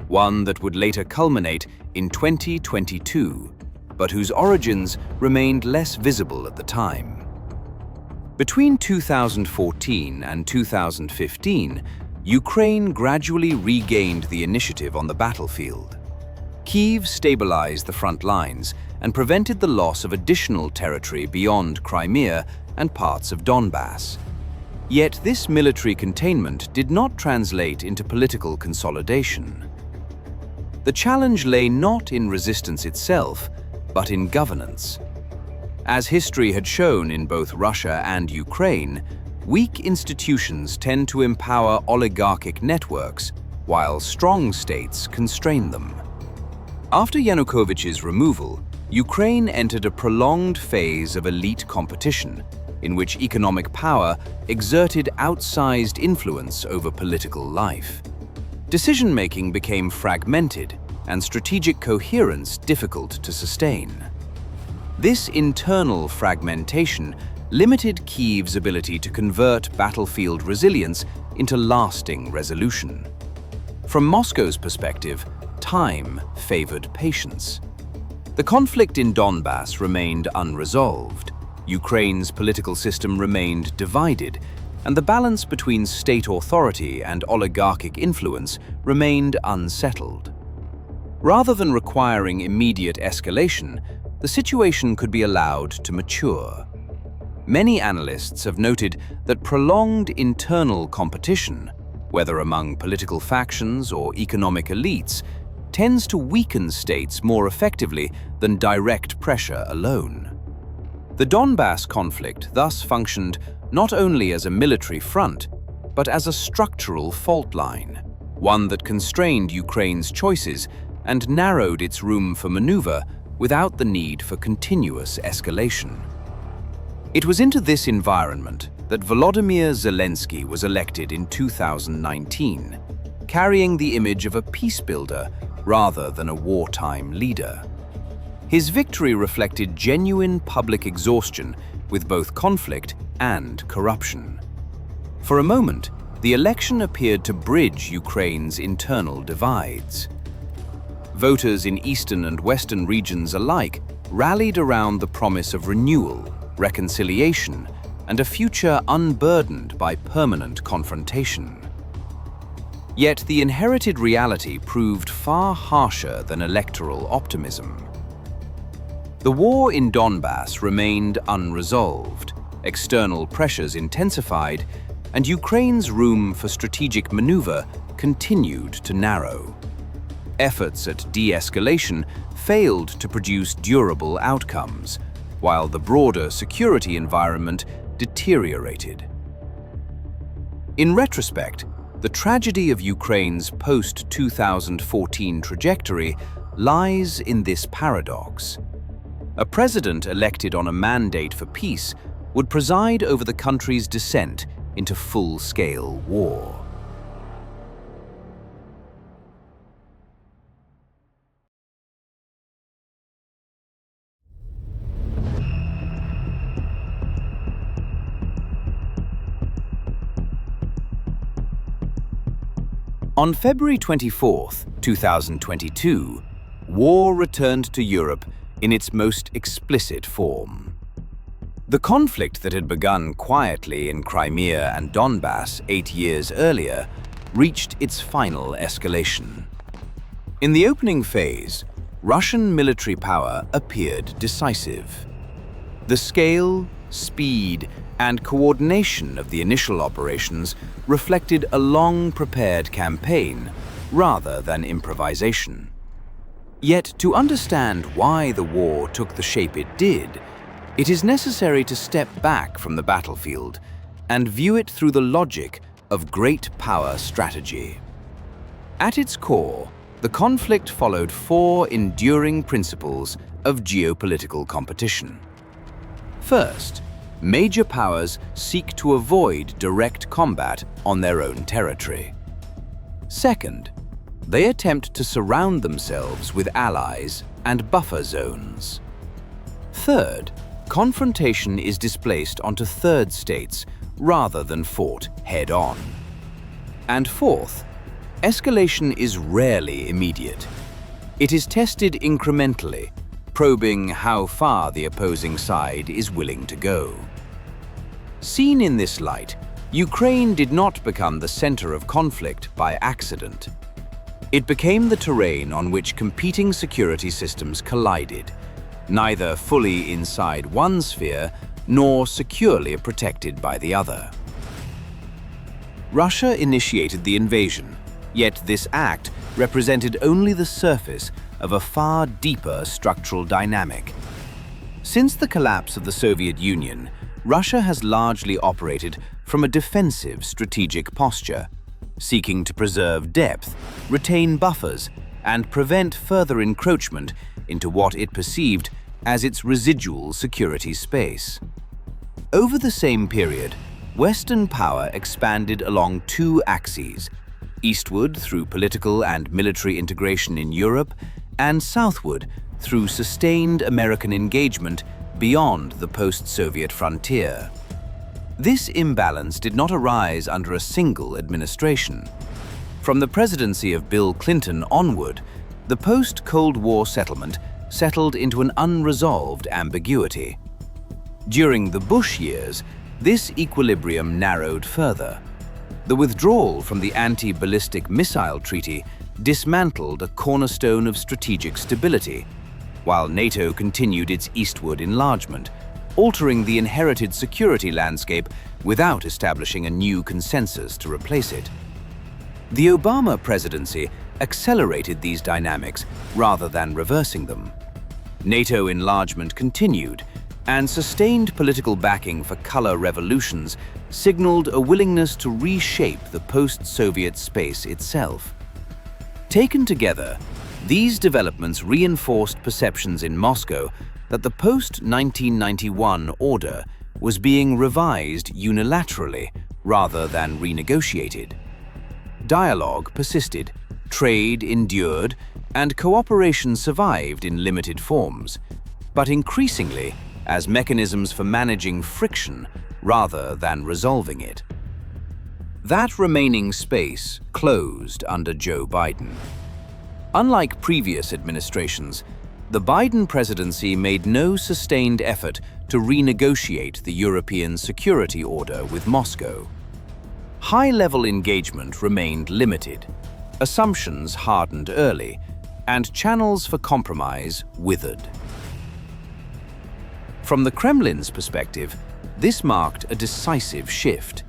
one that would later culminate in 2022, but whose origins remained less visible at the time. Between 2014 and 2015, Ukraine gradually regained the initiative on the battlefield. Kyiv stabilized the front lines and prevented the loss of additional territory beyond Crimea and parts of Donbass. Yet this military containment did not translate into political consolidation. The challenge lay not in resistance itself, but in governance. As history had shown in both Russia and Ukraine, weak institutions tend to empower oligarchic networks, while strong states constrain them. After Yanukovych's removal, Ukraine entered a prolonged phase of elite competition, in which economic power exerted outsized influence over political life. Decision-making became fragmented, and strategic coherence difficult to sustain. This internal fragmentation limited Kyiv's ability to convert battlefield resilience into lasting resolution. From Moscow's perspective, time favored patience. The conflict in Donbass remained unresolved, Ukraine's political system remained divided, and the balance between state authority and oligarchic influence remained unsettled. Rather than requiring immediate escalation, the situation could be allowed to mature. Many analysts have noted that prolonged internal competition, whether among political factions or economic elites, tends to weaken states more effectively than direct pressure alone. The Donbass conflict thus functioned not only as a military front, but as a structural fault line, one that constrained Ukraine's choices and narrowed its room for maneuver without the need for continuous escalation. It was into this environment that Volodymyr Zelensky was elected in 2019, carrying the image of a peace builder rather than a wartime leader. His victory reflected genuine public exhaustion with both conflict and corruption. For a moment, the election appeared to bridge Ukraine's internal divides. Voters in eastern and western regions alike rallied around the promise of renewal, reconciliation, and a future unburdened by permanent confrontation. Yet the inherited reality proved far harsher than electoral optimism. The war in Donbass remained unresolved, external pressures intensified, and Ukraine's room for strategic maneuver continued to narrow. Efforts at de-escalation failed to produce durable outcomes, while the broader security environment deteriorated. In retrospect, the tragedy of Ukraine's post-2014 trajectory lies in this paradox. A president elected on a mandate for peace would preside over the country's descent into full-scale war. On February 24, 2022, war returned to Europe in its most explicit form. The conflict that had begun quietly in Crimea and Donbass 8 years earlier reached its final escalation. In the opening phase, Russian military power appeared decisive. The scale, speed, and coordination of the initial operations reflected a long-prepared campaign rather than improvisation. Yet, to understand why the war took the shape it did, it is necessary to step back from the battlefield and view it through the logic of great power strategy. At its core, the conflict followed 4 enduring principles of geopolitical competition. First, major powers seek to avoid direct combat on their own territory. Second, they attempt to surround themselves with allies and buffer zones. Third, confrontation is displaced onto third states rather than fought head-on. And fourth, escalation is rarely immediate. It is tested incrementally, probing how far the opposing side is willing to go. Seen in this light, Ukraine did not become the center of conflict by accident. It became the terrain on which competing security systems collided, neither fully inside one sphere nor securely protected by the other. Russia initiated the invasion, yet this act represented only the surface of a far deeper structural dynamic. Since the collapse of the Soviet Union, Russia has largely operated from a defensive strategic posture, seeking to preserve depth, retain buffers, and prevent further encroachment into what it perceived as its residual security space. Over the same period, Western power expanded along 2 axes: eastward through political and military integration in Europe, and southward through sustained American engagement beyond the post-Soviet frontier. This imbalance did not arise under a single administration. From the presidency of Bill Clinton onward, the post-Cold War settlement settled into an unresolved ambiguity. During the Bush years, this equilibrium narrowed further. The withdrawal from the Anti-Ballistic Missile Treaty dismantled a cornerstone of strategic stability, while NATO continued its eastward enlargement, altering the inherited security landscape without establishing a new consensus to replace it. The Obama presidency accelerated these dynamics rather than reversing them. NATO enlargement continued, and sustained political backing for color revolutions signaled a willingness to reshape the post-Soviet space itself. Taken together, these developments reinforced perceptions in Moscow that the post-1991 order was being revised unilaterally rather than renegotiated. Dialogue persisted, trade endured, and cooperation survived in limited forms, but increasingly as mechanisms for managing friction rather than resolving it. That remaining space closed under Joe Biden. Unlike previous administrations, the Biden presidency made no sustained effort to renegotiate the European security order with Moscow. High-level engagement remained limited, assumptions hardened early, and channels for compromise withered. From the Kremlin's perspective, this marked a decisive shift.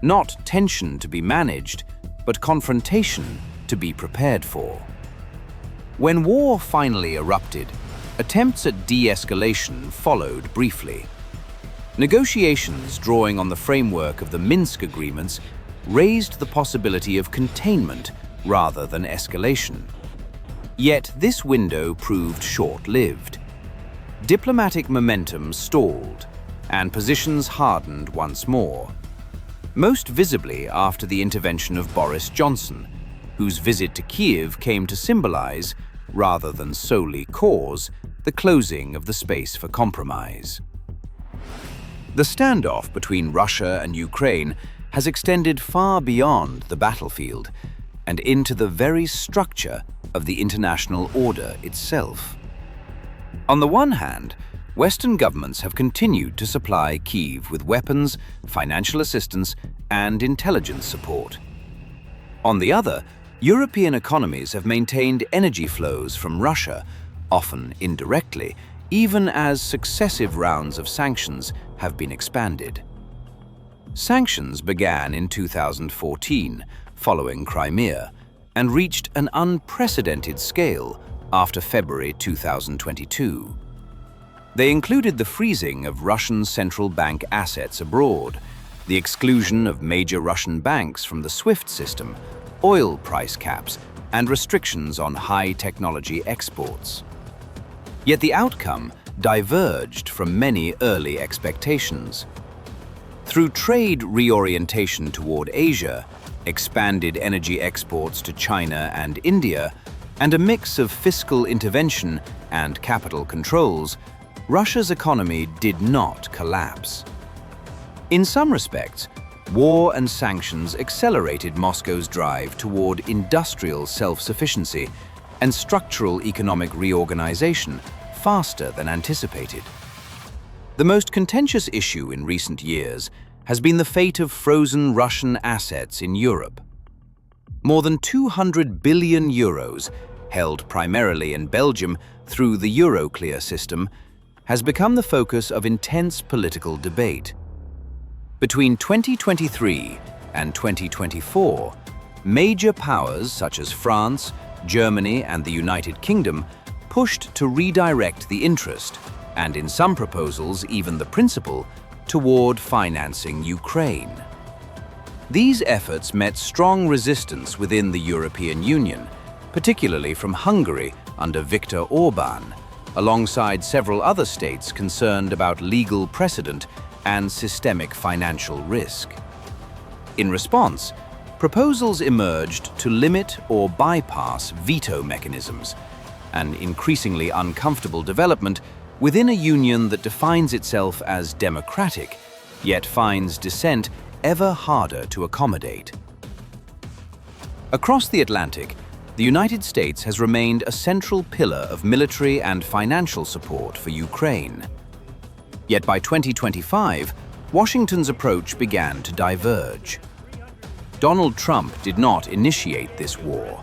Not tension to be managed, but confrontation to be prepared for. When war finally erupted, attempts at de-escalation followed briefly. Negotiations drawing on the framework of the Minsk agreements raised the possibility of containment rather than escalation. Yet this window proved short-lived. Diplomatic momentum stalled, and positions hardened once more. Most visibly after the intervention of Boris Johnson, whose visit to Kyiv came to symbolize, rather than solely cause, the closing of the space for compromise. The standoff between Russia and Ukraine has extended far beyond the battlefield and into the very structure of the international order itself. On the one hand, Western governments have continued to supply Kyiv with weapons, financial assistance, and intelligence support. On the other, European economies have maintained energy flows from Russia, often indirectly, even as successive rounds of sanctions have been expanded. Sanctions began in 2014, following Crimea, and reached an unprecedented scale after February 2022. They included the freezing of Russian central bank assets abroad, the exclusion of major Russian banks from the SWIFT system, oil price caps, and restrictions on high-technology exports. Yet the outcome diverged from many early expectations. Through trade reorientation toward Asia, expanded energy exports to China and India, and a mix of fiscal intervention and capital controls, Russia's economy did not collapse. In some respects, war and sanctions accelerated Moscow's drive toward industrial self-sufficiency and structural economic reorganization faster than anticipated. The most contentious issue in recent years has been the fate of frozen Russian assets in Europe. More than 200 billion euros, held primarily in Belgium through the Euroclear system, has become the focus of intense political debate. Between 2023 and 2024, major powers such as France, Germany, and the United Kingdom pushed to redirect the interest, and in some proposals even the principle, toward financing Ukraine. These efforts met strong resistance within the European Union, particularly from Hungary under Viktor Orban, alongside several other states concerned about legal precedent and systemic financial risk. In response, proposals emerged to limit or bypass veto mechanisms, an increasingly uncomfortable development within a union that defines itself as democratic, yet finds dissent ever harder to accommodate. Across the Atlantic, the United States has remained a central pillar of military and financial support for Ukraine. Yet by 2025, Washington's approach began to diverge. Donald Trump did not initiate this war.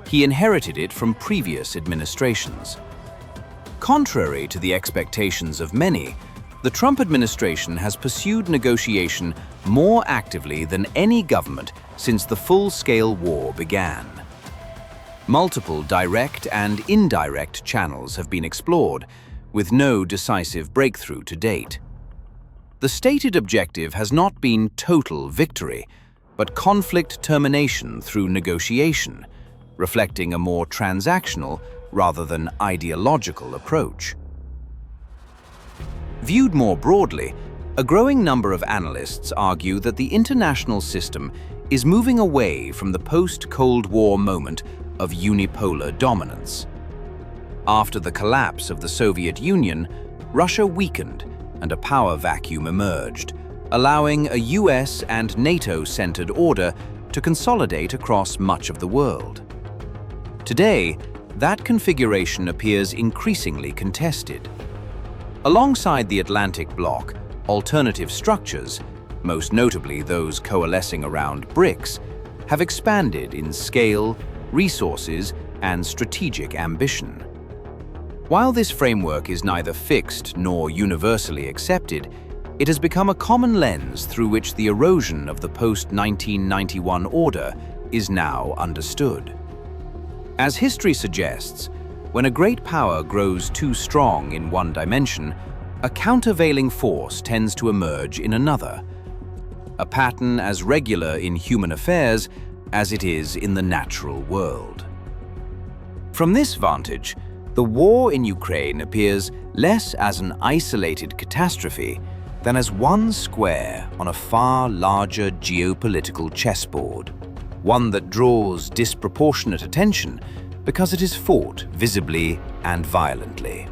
He inherited it from previous administrations. Contrary to the expectations of many, the Trump administration has pursued negotiation more actively than any government since the full-scale war began. Multiple direct and indirect channels have been explored, with no decisive breakthrough to date. The stated objective has not been total victory, but conflict termination through negotiation, reflecting a more transactional rather than ideological approach. Viewed more broadly, a growing number of analysts argue that the international system is moving away from the post-Cold War moment of unipolar dominance. After the collapse of the Soviet Union, Russia weakened and a power vacuum emerged, allowing a US and NATO-centered order to consolidate across much of the world. Today, that configuration appears increasingly contested. Alongside the Atlantic Bloc, alternative structures, most notably those coalescing around BRICS, have expanded in scale, resources, and strategic ambition. While this framework is neither fixed nor universally accepted, it has become a common lens through which the erosion of the post-1991 order is now understood. As history suggests, when a great power grows too strong in one dimension, a countervailing force tends to emerge in another, a pattern as regular in human affairs as it is in the natural world. From this vantage, the war in Ukraine appears less as an isolated catastrophe than as one square on a far larger geopolitical chessboard, one that draws disproportionate attention because it is fought visibly and violently.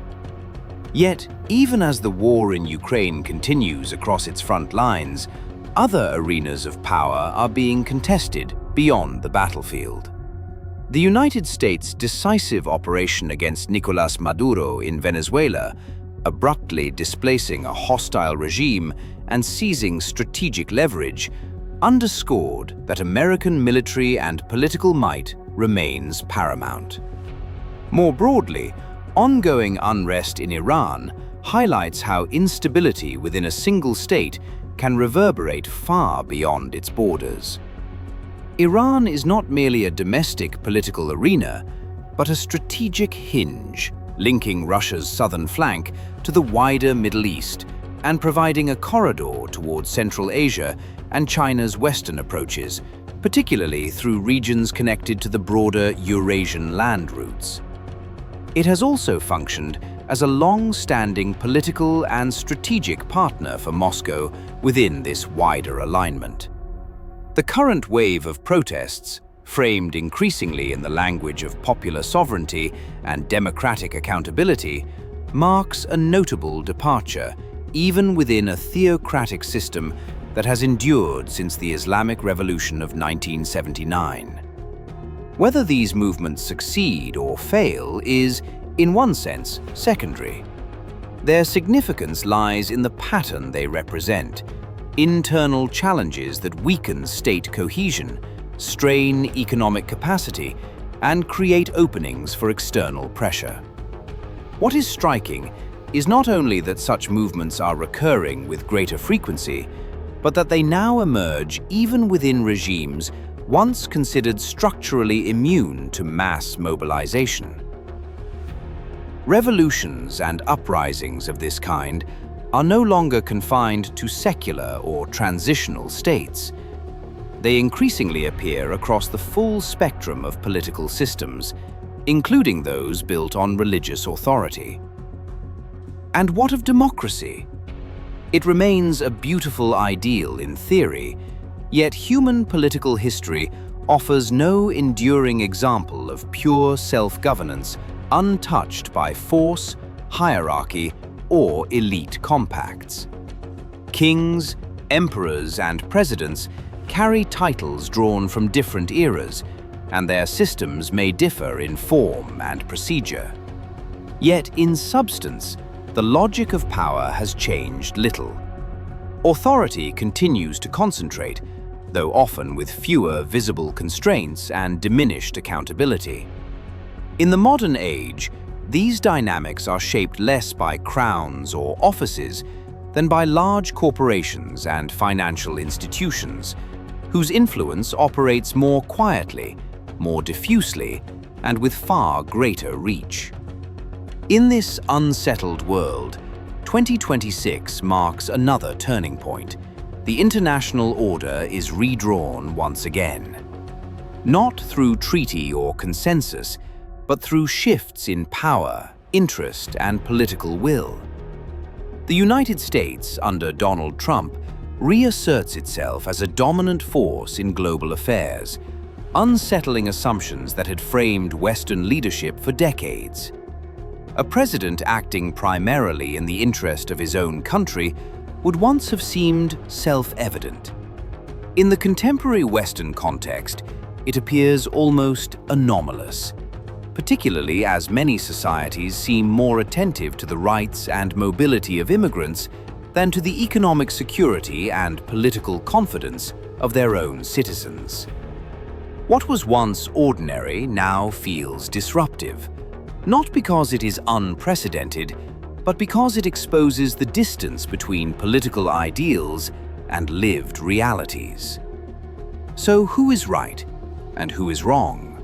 Yet, even as the war in Ukraine continues across its front lines, other arenas of power are being contested beyond the battlefield. The United States' decisive operation against Nicolás Maduro in Venezuela abruptly displacing a hostile regime and seizing strategic leverage, underscored that American military and political might remains paramount. More broadly, ongoing unrest in Iran highlights how instability within a single state can reverberate far beyond its borders. Iran is not merely a domestic political arena, but a strategic hinge linking Russia's southern flank to the wider Middle East and providing a corridor towards Central Asia and China's western approaches, particularly through regions connected to the broader Eurasian land routes. It has also functioned as a long-standing political and strategic partner for Moscow within this wider alignment. The current wave of protests, framed increasingly in the language of popular sovereignty and democratic accountability, marks a notable departure even within a theocratic system that has endured since the Islamic Revolution of 1979. Whether these movements succeed or fail is, in one sense, secondary. Their significance lies in the pattern they represent: internal challenges that weaken state cohesion, strain economic capacity, and create openings for external pressure. What is striking is not only that such movements are recurring with greater frequency, but that they now emerge even within regimes once considered structurally immune to mass mobilization. Revolutions and uprisings of this kind are no longer confined to secular or transitional states. They increasingly appear across the full spectrum of political systems, including those built on religious authority. And what of democracy? It remains a beautiful ideal in theory, yet human political history offers no enduring example of pure self-governance untouched by force, hierarchy, or elite compacts. Kings, emperors, and presidents carry titles drawn from different eras, and their systems may differ in form and procedure. Yet, in substance, the logic of power has changed little. Authority continues to concentrate, though often with fewer visible constraints and diminished accountability. In the modern age, these dynamics are shaped less by crowns or offices than by large corporations and financial institutions, whose influence operates more quietly, more diffusely, and with far greater reach. In this unsettled world, 2026 marks another turning point. The international order is redrawn once again. Not through treaty or consensus, but through shifts in power, interest, and political will. The United States, under Donald Trump, reasserts itself as a dominant force in global affairs, unsettling assumptions that had framed Western leadership for decades. A president acting primarily in the interest of his own country would once have seemed self-evident. In the contemporary Western context, it appears almost anomalous, particularly as many societies seem more attentive to the rights and mobility of immigrants than to the economic security and political confidence of their own citizens. What was once ordinary now feels disruptive, not because it is unprecedented, but because it exposes the distance between political ideals and lived realities. So who is right and who is wrong?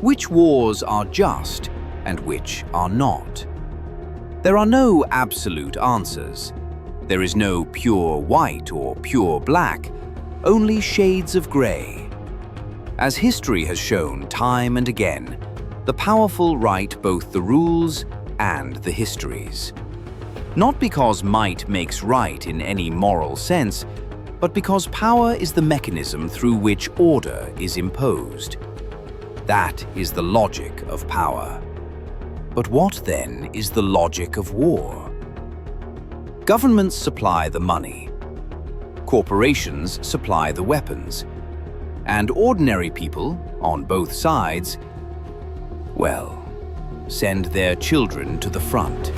Which wars are just and which are not? There are no absolute answers. There is no pure white or pure black, only shades of gray. As history has shown time and again, the powerful write both the rules and the histories. Not because might makes right in any moral sense, but because power is the mechanism through which order is imposed. That is the logic of power. But what then is the logic of war? Governments supply the money. Corporations supply the weapons. And ordinary people, on both sides, well, send their children to the front.